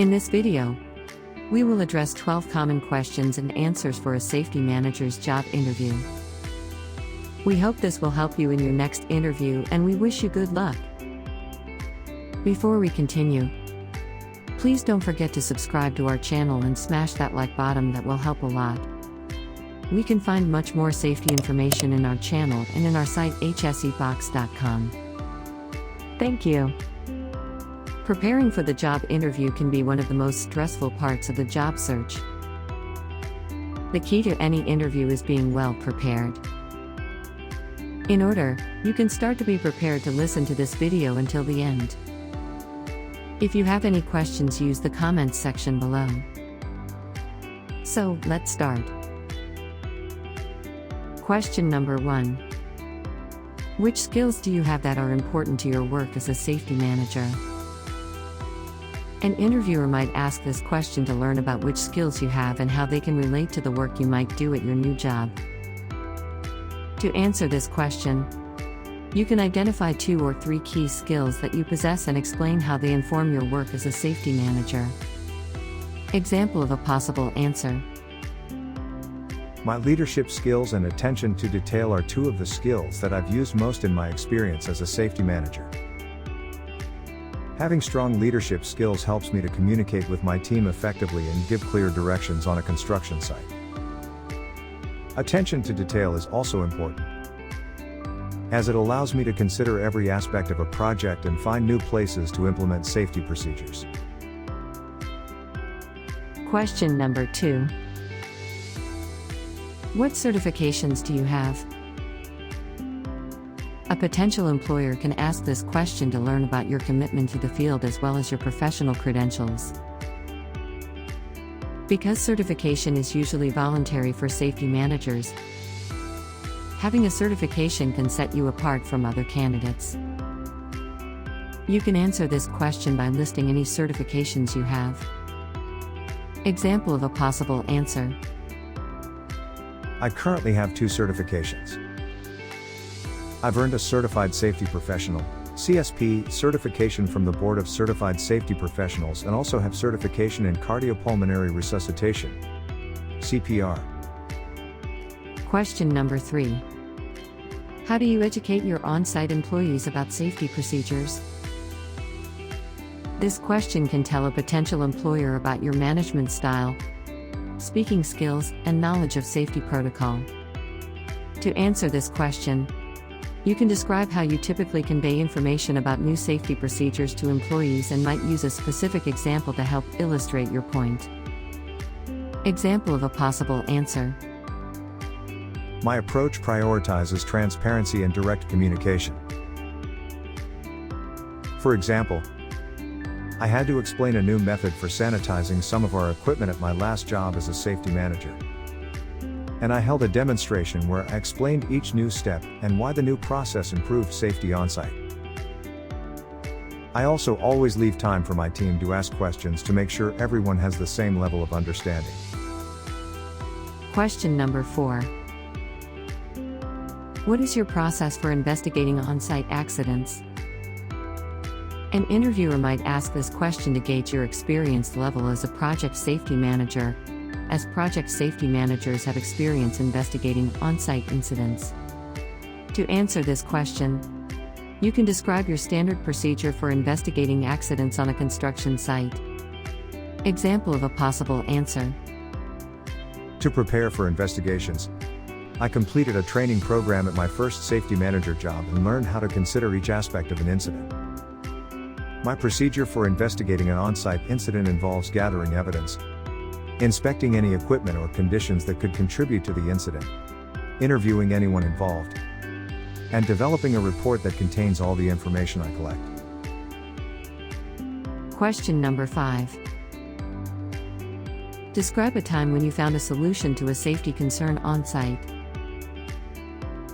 In this video, we will address 12 common questions and answers for a safety manager's job interview. We hope this will help you in your next interview, and we wish you good luck. Before we continue, please don't forget to subscribe to our channel and smash that like button. That will help a lot. We can find much more safety information in our channel and in our site hsebox.com. Thank you. Preparing for the job interview can be one of the most stressful parts of the job search. The key to any interview is being well prepared. In order, you can start to be prepared to listen to this video until the end. If you have any questions, use the comments section below. So, let's start. Question number 1. Which skills do you have that are important to your work as a safety manager? An interviewer might ask this question to learn about which skills you have and how they can relate to the work you might do at your new job. To answer this question, you can identify 2 or 3 key skills that you possess and explain how they inform your work as a safety manager. Example of a possible answer. My leadership skills and attention to detail are 2 of the skills that I've used most in my experience as a safety manager. Having strong leadership skills helps me to communicate with my team effectively and give clear directions on a construction site. Attention to detail is also important, as it allows me to consider every aspect of a project and find new places to implement safety procedures. Question number 2. What certifications do you have? A potential employer can ask this question to learn about your commitment to the field as well as your professional credentials. Because certification is usually voluntary for safety managers, having a certification can set you apart from other candidates. You can answer this question by listing any certifications you have. Example of a possible answer. I currently have 2 certifications. I've earned a Certified Safety Professional, CSP, certification from the Board of Certified Safety Professionals, and also have certification in cardiopulmonary resuscitation, CPR. Question number 3. How do you educate your on-site employees about safety procedures? This question can tell a potential employer about your management style, speaking skills, and knowledge of safety protocol. To answer this question, you can describe how you typically convey information about new safety procedures to employees and might use a specific example to help illustrate your point. Example of a possible answer. My approach prioritizes transparency and direct communication. For example, I had to explain a new method for sanitizing some of our equipment at my last job as a safety manager. And I held a demonstration where I explained each new step and why the new process improved safety on-site. I also always leave time for my team to ask questions to make sure everyone has the same level of understanding. Question number 4. What is your process for investigating on-site accidents? An interviewer might ask this question to gauge your experience level as a project safety manager, as project safety managers have experience investigating on-site incidents. To answer this question, you can describe your standard procedure for investigating accidents on a construction site. Example of a possible answer. To prepare for investigations, I completed a training program at my first safety manager job and learned how to consider each aspect of an incident. My procedure for investigating an on-site incident involves gathering evidence, inspecting any equipment or conditions that could contribute to the incident, interviewing anyone involved, and developing a report that contains all the information I collect. Question number 5. Describe a time when you found a solution to a safety concern on-site.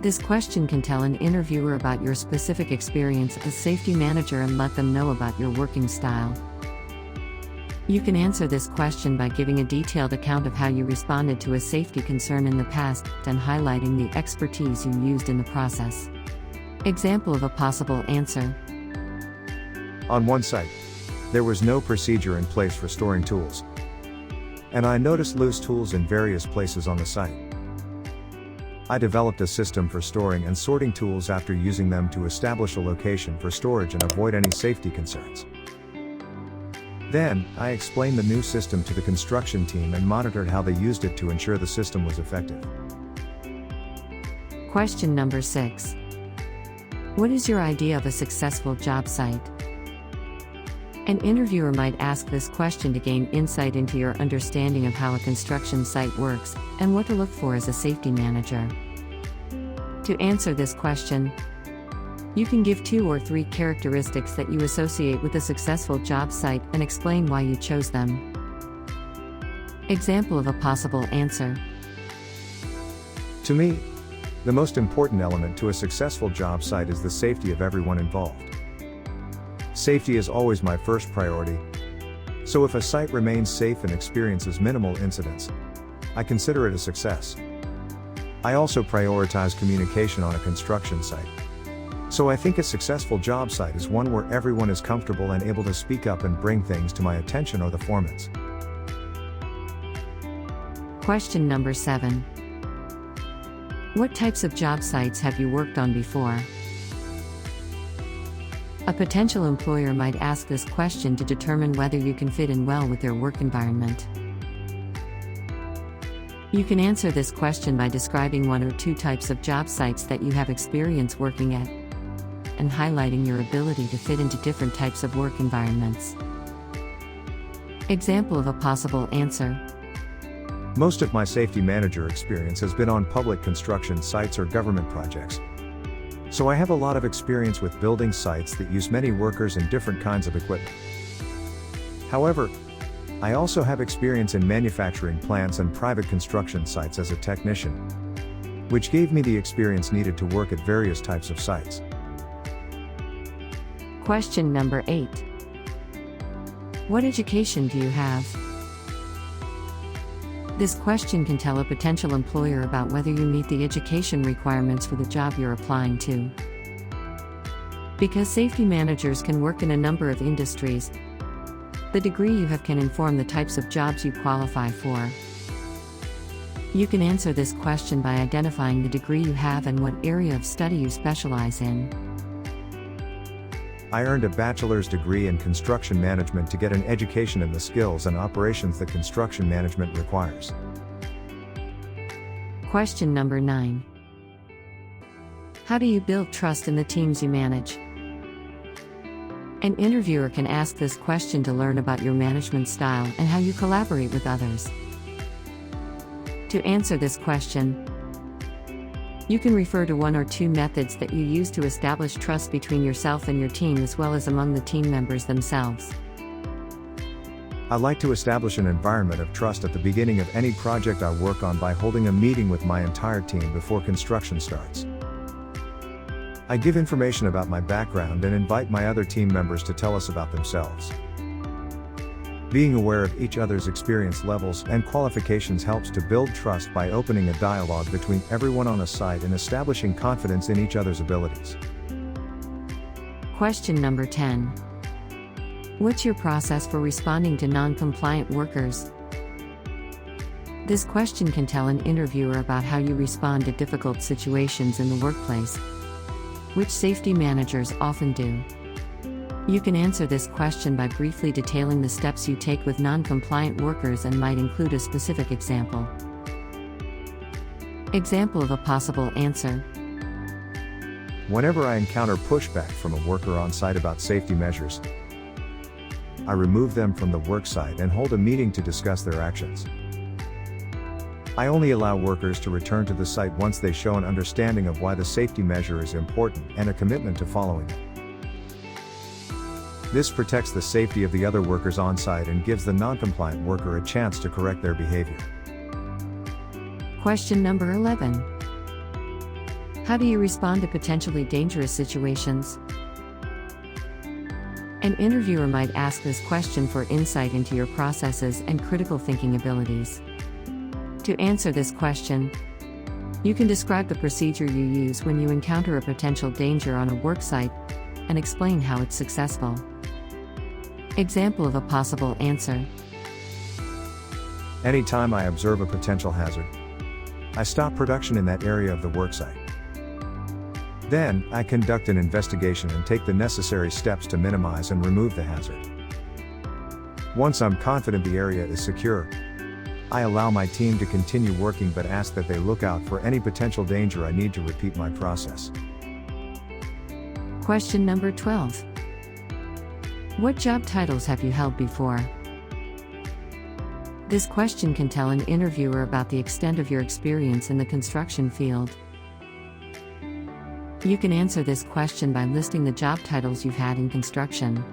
This question can tell an interviewer about your specific experience as safety manager and let them know about your working style. You can answer this question by giving a detailed account of how you responded to a safety concern in the past and highlighting the expertise you used in the process. Example of a possible answer. On one site, There was no procedure in place for storing tools. And I noticed loose tools in various places on the site. I developed a system for storing and sorting tools after using them to establish a location for storage and avoid any safety concerns. Then, I explained the new system to the construction team and monitored how they used it to ensure the system was effective. Question number 6. What is your idea of a successful job site? An interviewer might ask this question to gain insight into your understanding of how a construction site works and what to look for as a safety manager. To answer this question, you can give 2 or 3 characteristics that you associate with a successful job site and explain why you chose them. Example of a possible answer. To me, the most important element to a successful job site is the safety of everyone involved. Safety is always my first priority. So if a site remains safe and experiences minimal incidents, I consider it a success. I also prioritize communication on a construction site. So I think a successful job site is one where everyone is comfortable and able to speak up and bring things to my attention or the foreman's. Question number 7. What types of job sites have you worked on before? A potential employer might ask this question to determine whether you can fit in well with their work environment. You can answer this question by describing 1 or 2 types of job sites that you have experience working at, and highlighting your ability to fit into different types of work environments. Example of a possible answer. Most of my safety manager experience has been on public construction sites or government projects. So I have a lot of experience with building sites that use many workers and different kinds of equipment. However, I also have experience in manufacturing plants and private construction sites as a technician, which gave me the experience needed to work at various types of sites. Question number 8. What education do you have? This question can tell a potential employer about whether you meet the education requirements for the job you're applying to. Because safety managers can work in a number of industries, the degree you have can inform the types of jobs you qualify for. You can answer this question by identifying the degree you have and what area of study you specialize in. I earned a bachelor's degree in construction management to get an education in the skills and operations that construction management requires. Question number 9. How do you build trust in the teams you manage? An interviewer can ask this question to learn about your management style and how you collaborate with others. To answer this question, you can refer to 1 or 2 methods that you use to establish trust between yourself and your team as well as among the team members themselves. I like to establish an environment of trust at the beginning of any project I work on by holding a meeting with my entire team before construction starts. I give information about my background and invite my other team members to tell us about themselves. Being aware of each other's experience levels and qualifications helps to build trust by opening a dialogue between everyone on a site and establishing confidence in each other's abilities. Question number 10. What's your process for responding to non-compliant workers? This question can tell an interviewer about how you respond to difficult situations in the workplace, which safety managers often do. You can answer this question by briefly detailing the steps you take with non-compliant workers and might include a specific example. Example of a possible answer. Whenever I encounter pushback from a worker on site about safety measures, I remove them from the work site and hold a meeting to discuss their actions. I only allow workers to return to the site once they show an understanding of why the safety measure is important and a commitment to following it. This protects the safety of the other workers on site and gives the non-compliant worker a chance to correct their behavior. Question number 11. How do you respond to potentially dangerous situations? An interviewer might ask this question for insight into your processes and critical thinking abilities. To answer this question, you can describe the procedure you use when you encounter a potential danger on a work site and explain how it's successful. Example of a possible answer. Anytime I observe a potential hazard, I stop production in that area of the worksite. Then, I conduct an investigation and take the necessary steps to minimize and remove the hazard. Once I'm confident the area is secure, I allow my team to continue working but ask that they look out for any potential danger. I need to repeat my process. Question number 12. What job titles have you held before? This question can tell an interviewer about the extent of your experience in the construction field. You can answer this question by listing the job titles you've had in construction.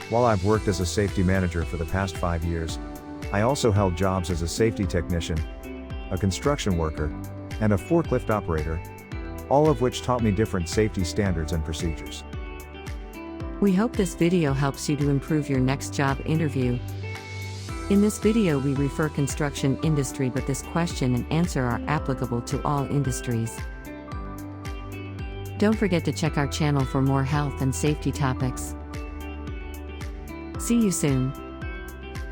While I've worked as a safety manager for the past 5 years, I also held jobs as a safety technician, a construction worker, and a forklift operator, all of which taught me different safety standards and procedures. We hope this video helps you to improve your next job interview. In this video we refer construction industry, but this question and answer are applicable to all industries. Don't forget to check our channel for more health and safety topics. See you soon.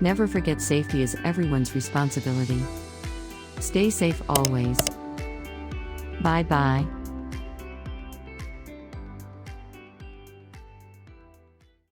Never forget, safety is everyone's responsibility. Stay safe always. Bye bye.